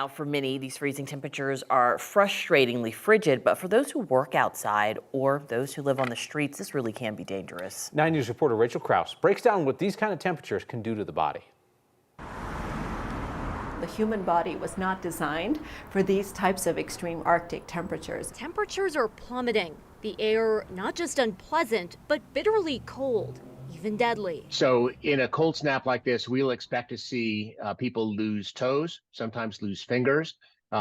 Now, for many, these freezing temperatures are frustratingly frigid, but for those who work outside or those who live on the streets, this really can be dangerous. 9 News reporter Rachel Krause breaks down what these kind of temperatures can do to the body. The human body was not designed for these types of extreme Arctic temperatures. Temperatures are plummeting. The air not just unpleasant, but bitterly cold, even deadly. So in a cold snap like this, we'll expect to see people lose toes, sometimes lose fingers.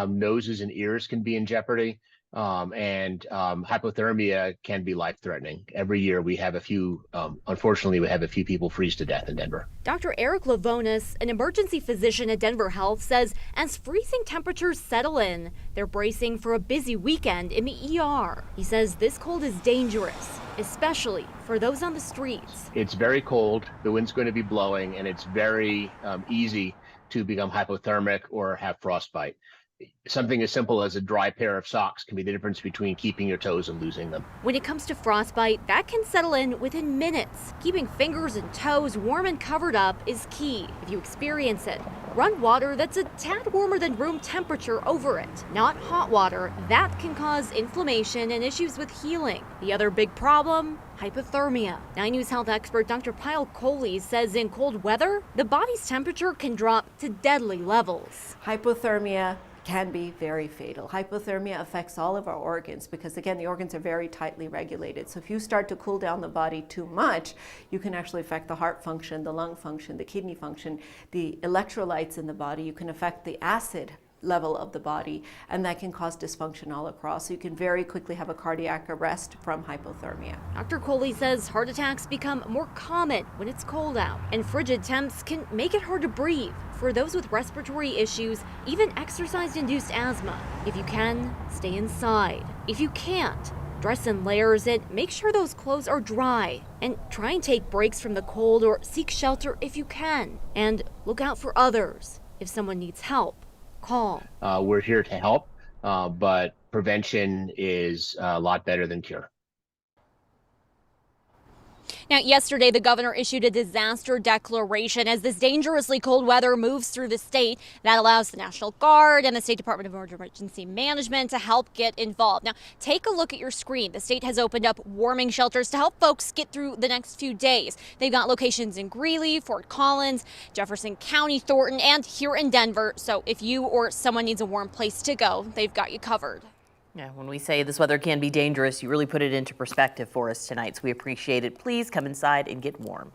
Noses and ears can be in jeopardy. And hypothermia can be life-threatening. Every year we have a few, unfortunately, we have a few people freeze to death in Denver. Dr. Eric Lavonis, an emergency physician at Denver Health, says as freezing temperatures settle in, they're bracing for a busy weekend in the ER. He says this cold is dangerous, especially for those on the streets. It's very cold, the wind's going to be blowing, and it's very easy to become hypothermic or have frostbite. Something as simple as a dry pair of socks can be the difference between keeping your toes and losing them. When it comes to frostbite, that can settle in within minutes. Keeping fingers and toes warm and covered up is key. If you experience it, run water that's a tad warmer than room temperature over it, not hot water. That can cause inflammation and issues with healing. The other big problem? Hypothermia. 9 News health expert Dr. Pyle Coley says in cold weather, the body's temperature can drop to deadly levels. Hypothermia can be very fatal. Hypothermia affects all of our organs because, again, the organs are very tightly regulated. So if you start to cool down the body too much, you can actually affect the heart function, the lung function, the kidney function, the electrolytes in the body. You can affect the acid level of the body, and that can cause dysfunction all across. So you can very quickly have a cardiac arrest from hypothermia. Dr. Coley says heart attacks become more common when it's cold out, and frigid temps can make it hard to breathe. For those with respiratory issues, even exercise-induced asthma. If you can, stay inside. If you can't, dress in layers and make sure those clothes are dry. And try and take breaks from the cold or seek shelter if you can. And look out for others. If someone needs help, call. We're here to help, but prevention is a lot better than cure. Now, yesterday, the governor issued a disaster declaration as this dangerously cold weather moves through the state. That allows the National Guard and the State Department of Emergency Management to help get involved. Now, take a look at your screen. The state has opened up warming shelters to help folks get through the next few days. They've got locations in Greeley, Fort Collins, Jefferson County, Thornton, and here in Denver. So if you or someone needs a warm place to go, they've got you covered. Yeah, when we say this weather can be dangerous, you really put it into perspective for us tonight, so we appreciate it. Please come inside and get warm.